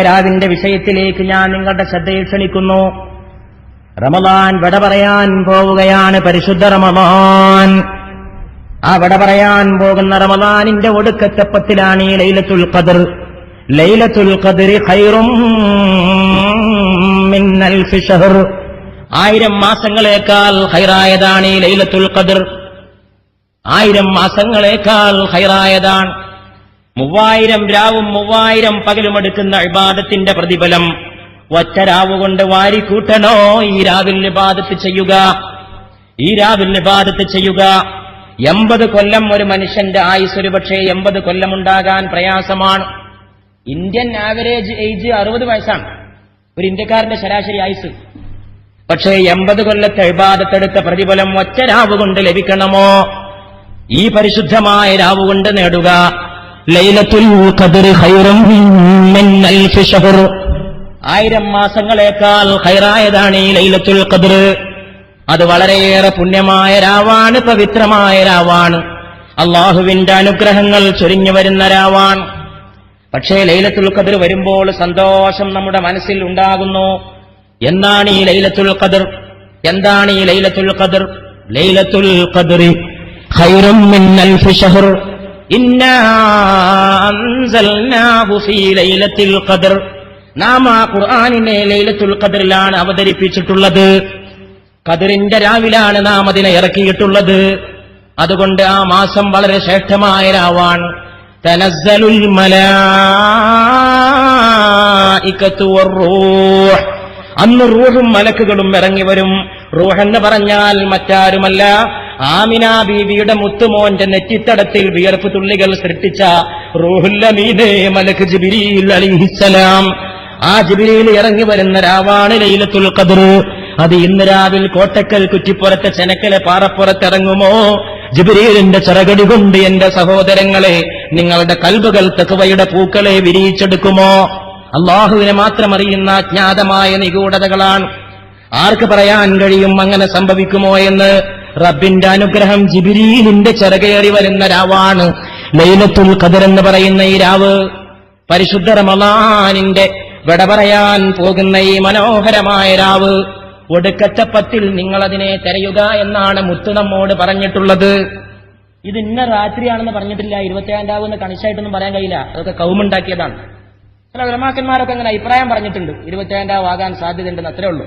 രാവിന്റെ വിഷയത്തിലേക്ക് ഞാൻ നിങ്ങളുടെ ശ്രദ്ധയെ ക്ഷണിക്കുന്നു. റമദാൻ വിട പറയാൻ പോവുകയാണ്. പരിശുദ്ധ റമദാൻ. ആ വിട പറയാൻ പോകുന്ന റമദാനിന്റെ ഒടുക്കത്തെ പത്തിലാണ് ഈ ലൈലത്തുൽ ഖദ്ർ. ലൈലത്തുൽ ഖദ്രി ഖൈറും മിൻ അൽഫി ശഹർ. 1000 മാസങ്ങളേക്കാൾ ഖൈറായതാണ് ഈ ലൈലത്തുൽ ഖദ്ർ. 1000 മാസങ്ങളേക്കാൾ ഖൈറായതാണ്. 3000 രാവും 3000 പകലും എടുക്കുന്ന ഇബാദത്തിന്റെ പ്രതിഫലം ഒറ്റ രാവുകൊണ്ട് വാരിക്കൂട്ടണോ? ഈ രാവിൽ ഇബാദത്ത് ചെയ്യുക, ഈ രാവിൽ ഇബാദത്ത് ചെയ്യുക. 80 കൊല്ലം ഒരു മനുഷ്യന്റെ ആയുസ് ഒരുപക്ഷേ 80 കൊല്ലമുണ്ടാകാൻ പ്രയാസമാണ്. ഇന്ത്യൻ ആവറേജ് ഏജ് 60 വയസ്സാണ് ഒരു ഇന്ത്യക്കാരന്റെ ശരാശരി ആയുസ്. പക്ഷേ 80 കൊല്ലത്തെ ഇബാദത്തെടുത്ത പ്രതിഫലം ഒറ്റ രാവ് കൊണ്ട് ലഭിക്കണമോ? ഈ പരിശുദ്ധമായ രാവ് കൊണ്ട് നേടുക. ലൈലത്തുൽ ഖദ്രി ഖൈറും മിൻ അൽഫി ശഹർ. 1000 മാസങ്ങളേക്കാൾ ഖൈറായതാണ് ഈ ലൈലത്തുൽ ഖദ്ർ. അത് വളരെയേറെ പുണ്യമായ രാവാണ്, പവിത്രമായ രാവാണ്, അള്ളാഹുവിന്റെ അനുഗ്രഹങ്ങൾ ചൊരിഞ്ഞു വരുന്ന രാവാണ്. പക്ഷേ ലൈലത്തുൽ ഖദ്ർ വരുമ്പോൾ സന്തോഷം നമ്മുടെ മനസ്സിൽ ഉണ്ടാകുന്നു. എന്താണ് ഈ ലൈലത്തുൽ ഖദ്ർ? എന്താണ് ഈ ലൈലത്തുൽ ഖദ്ർ? ലൈലത്തുൽ ഖദ്രി ഖൈറും മിൻ അൽഫി ശഹർ. ഇന്നാ അൻസൽനാഹു ഫീ ലൈലത്തുൽ ഖദ്ർ. നാം ആ ഖുർആനിനെ ലൈലത്തുൽ ഖദ്റിലാണ് അവതരിപ്പിച്ചിട്ടുള്ളത്. ഖദ്റിന്റെ രാവിലാണ് നാം അതിനെ ഇറക്കിയിട്ടുള്ളത്. അതുകൊണ്ട് ആ മാസം വളരെ ശ്രേഷ്ഠമായ രാവാണ്. തനസ്സലുൽ മലായികതു വറൂഹ്. അന്ന് റൂഹും മലക്കുകളും ഇറങ്ങി വരും. റൂഹ് എന്ന് പറഞ്ഞാൽ മറ്റാരുമല്ല, ആമിന ബീവിയുടെ മുത്തുമോന്റെ നെറ്റിത്തടത്തിൽ വിയർപ്പ് തുള്ളികൾ സൃഷ്ടിച്ച റൂഹുൽ അമീനേ മലക്ക് ജിബ്രീൽ അലൈഹിസ്സലാം. ആ ജിബ്രീൽ ഇറങ്ങി വരുന്ന രാവാണ് ലൈലത്തുൽ ഖദ്ർ. അത് ഇന്ന് രാവിൽ കോട്ടക്കൽ കുറ്റിപ്പുറത്തെ ചെനക്കലെ പാറപ്പുറത്തിറങ്ങുമോ? ജിബ്രീലിന്റെ ചിറകടി കൊണ്ട് എന്റെ സഹോദരങ്ങളെ നിങ്ങളുടെ കൽബുകൾ തഖ്വയുടെ പൂക്കളെ വിരിയിച്ചെടുക്കുമോ? അള്ളാഹുവിനെ മാത്രം അറിയുന്ന അജ്ഞാതമായ നിഗൂഢതകളാണ്. ആർക്ക് പറയാൻ കഴിയും അങ്ങനെ സംഭവിക്കുമോ എന്ന്? റബ്ബിന്റെ അനുഗ്രഹം ജിബ്രീലിന്റെ ചിറകേറി വരുന്ന രാവാണ് ലൈലത്തുൽ ഖദ്ർ എന്ന് പറയുന്ന ഈ രാവ്. പരിശുദ്ധ റമളാനിന്റെ വിട പറയാൻ പോകുന്ന ഈ മനോഹരമായ രാവ്, ഒടുക്കത്തെ 10 നിങ്ങളതിനെ തിരയുക എന്നാണ് മുത്ത് നമ്മോട് പറഞ്ഞിട്ടുള്ളത്. ഇത് ഇന്ന രാത്രിയാണെന്ന് പറഞ്ഞിട്ടില്ല. 27 രാവെന്ന് കണിശായിട്ടൊന്നും പറയാൻ കഴിയില്ല. അതൊക്കെ കൗമുണ്ടാക്കിയതാണ്. ചില ഉലമാക്കന്മാരൊക്കെ അങ്ങനെ അഭിപ്രായം പറഞ്ഞിട്ടുണ്ട്. 27 രാവ് ആകാൻ സാധ്യതയുണ്ടെന്ന്, അത്രേ ഉള്ളൂ.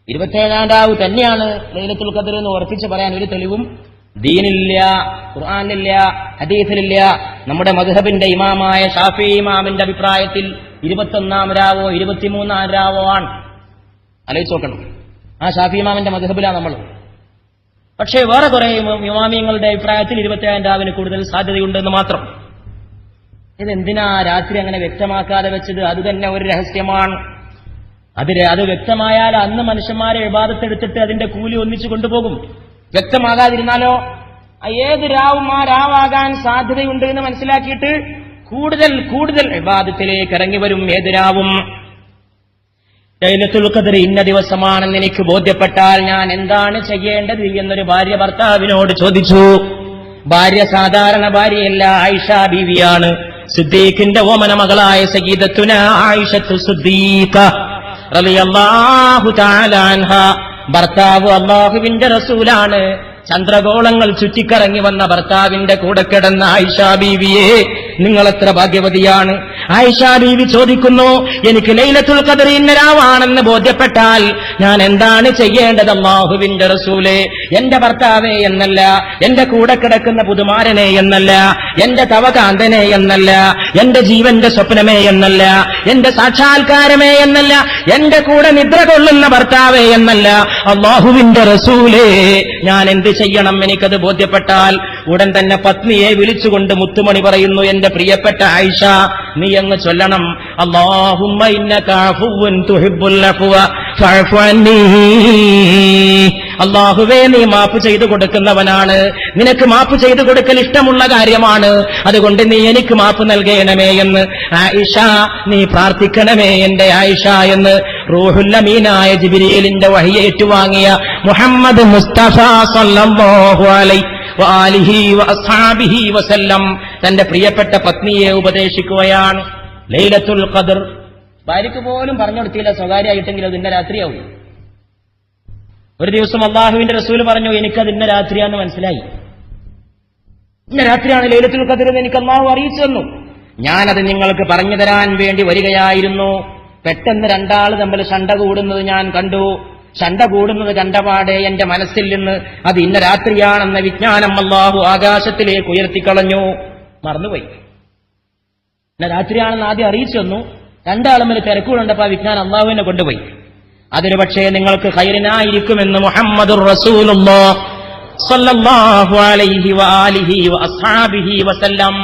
27 രാവ് തന്നെയാണ് ലൈലത്തുൽ ഖദ്ർ എന്ന് ഉറപ്പിച്ച് പറയാൻ ഒരു തെളിവും ദീനില്ല, ഖുർആനിലില്ല, ഹദീസിലില്ല. നമ്മുടെ മദ്ഹബിന്റെ ഇമാമായ ഷാഫിഈ ഇമാമിന്റെ അഭിപ്രായത്തിൽ 21 രാവോ 23 രാവോ ആണ്. ആലോചിച്ച് നോക്കണം. ആ ഷാഫിഈ ഇമാമിന്റെ മദ്ഹബിലാണ് നമ്മൾ. പക്ഷേ വേറെ കുറെ ഇമാമിയങ്ങളുടെ അഭിപ്രായത്തിൽ 27 രാവിന് കൂടുതൽ സാധ്യതയുണ്ടെന്ന് മാത്രം. ഇതെന്തിനാ രാത്രി അങ്ങനെ വ്യക്തമാക്കാതെ വെച്ചത്? അത് തന്നെ ഒരു രഹസ്യമാണ്. അത് വ്യക്തമായാൽ അന്ന് മനുഷ്യന്മാരെ ഇബാദത്തെടുത്തിട്ട് അതിന്റെ കൂലി ഒന്നിച്ചു കൊണ്ടുപോകും. വ്യക്തമാകാതിരുന്നാലോ ഏത് രാവും ആ രാവാകാൻ സാധ്യതയുണ്ട് എന്ന് മനസ്സിലാക്കിയിട്ട് കൂടുതൽ കൂടുതൽ ഇബാദത്തിലേക്ക് ഇറങ്ങി വരും ഏത് രാവും. ലൈലത്തുൽ ഖദ്ർ ഇന്ന ദിവസമാണെന്ന് എനിക്ക് ബോധ്യപ്പെട്ടാൽ ഞാൻ എന്താണ് ചെയ്യേണ്ടത് എന്നൊരു ഭാര്യ ഭർത്താവിനോട് ചോദിച്ചു. ഭാര്യ സാധാരണ ഭാര്യയല്ല, ആയിഷ ബീവിയാണ്. സിദ്ദീഖിന്റെ ഓമന മകളായ സയ്യിദത്തുന ആയിഷത്തു സിദ്ദീഖ റളിയല്ലാഹു തആല അൻഹ. ഭർത്താവ് അല്ലാഹുവിന്റെ റസൂലാണ്. ചന്ദ്രഗോളങ്ങൾ ചുറ്റിക്കറങ്ങി വന്ന ഭർത്താവിന്റെ കൂടെ കിടന്ന ആയിഷ ബീവിയെ നിങ്ങളെത്ര ഭാഗ്യവതിയാണ്. ആയിഷ ബീവി ചോദിക്കുന്നു, എനിക്ക് ലൈലത്തുൽ ഖദ്ർ ഇന്ന രാവാണെന്ന് ബോധ്യപ്പെട്ടാൽ ഞാൻ എന്താണ് ചെയ്യേണ്ടത് അല്ലാഹുവിന്റെ റസൂലേ? എന്റെ ഭർത്താവേ എന്നല്ല, എന്റെ കൂടെ കിടക്കുന്ന പുതുമാരനെ എന്നല്ല, എന്റെ തവകാന്തനെ എന്നല്ല, എന്റെ ജീവന്റെ സ്വപ്നമേ എന്നല്ല, എന്റെ സാക്ഷാത്കാരമേ എന്നല്ല, എന്റെ കൂടെ നിദ്ര കൊള്ളുന്ന ഭർത്താവേ എന്നല്ല, അല്ലാഹുവിന്റെ റസൂലേ ഞാൻ എന്ത് ചെയ്യണം? എനിക്കത് ബോധ്യപ്പെട്ടാൽ ഉടൻ തന്നെ പത്നിയെ വിളിച്ചുകൊണ്ട് മുത്തുമണി പറയുന്നു, എന്റെ പ്രിയപ്പെട്ട ആയിഷ, നീ അങ്ങ് ചൊല്ലണം, അല്ലാഹുമ്മ ഇന്നക അഫുവ്വുൻ തുഹിബ്ബുൽ അഫ്വ ഫഅഫു അന്നീ. അല്ലാഹുവേ, നീ മാപ്പ് ചെയ്തു കൊടുക്കുന്നവനാണ്, നിനക്ക് മാപ്പ് ചെയ്തു കൊടുക്കൽ ഇഷ്ടമുള്ള കാര്യമാണ്, അതുകൊണ്ട് നീ എനിക്ക് മാപ്പ് നൽകണമേ എന്ന് ആയിഷ നീ പ്രാർത്ഥിക്കണമേ എന്റെ ആയിഷ എന്ന് റൂഹുൽ അമീനായ ജിബ്രീലിന്റെ വഹി ഏറ്റുവാങ്ങിയ മുഹമ്മദ് മുസ്തഫ സല്ലല്ലാഹു അലൈഹി വആലിഹി വഅസ്ഹാബിഹി വസല്ലം തന്റെ പ്രിയപ്പെട്ട പത്നിയെ ഉപദേശിക്കുകയാണ്. ലൈലത്തുൽ ഖദർ ഭാര്യയ്ക്ക് പോലും പറഞ്ഞു കൊടുത്തില്ല, സ്വകാര്യമായിട്ടെങ്കിലും അത് ഇന്ന രാത്രിയാവും. ഒരു ദിവസം അള്ളാഹുവിന്റെ റസൂൽ പറഞ്ഞു, എനിക്കത് ഇന്ന രാത്രിയാന്ന് മനസ്സിലായി, ഇന്ന രാത്രിയാണ് ലൈലത്തുൽ ഖദർ എന്ന് എനിക്ക് അള്ളാഹു അറിയിച്ചു തന്നു. ഞാനത് നിങ്ങൾക്ക് പറഞ്ഞു തരാൻ വേണ്ടി വരികയായിരുന്നു. പെട്ടെന്ന് രണ്ടാൾ തമ്മിൽ ശണ്ട കൂടുന്നത് ഞാൻ കണ്ടു. ശണ്ട കൂടുന്നത് കണ്ടപാടെ എന്റെ മനസ്സിൽ നിന്ന് അത് ഇന്ന രാത്രിയാണെന്ന വിജ്ഞാനം അള്ളാഹു ആകാശത്തിലേക്ക് ഉയർത്തിക്കളഞ്ഞു. മറന്നുപോയി. ഇന്ന രാത്രിയാണെന്ന് ആദ്യം അറിയിച്ചു തന്നു. രണ്ടാളും തമ്മിൽ തിരക്കുകളുണ്ടപ്പോ ആ വിജ്ഞാനം അള്ളാഹുവിനെ കൊണ്ടുപോയി. അതിന് പക്ഷേ നിങ്ങൾക്ക് ഖൈറിനായിരിക്കുമെന്ന് മുഹമ്മദുർ റസൂലുള്ളാഹി സ്വല്ലല്ലാഹു അലൈഹി വആലിഹി വഅസ്ഹാബിഹി വസല്ലം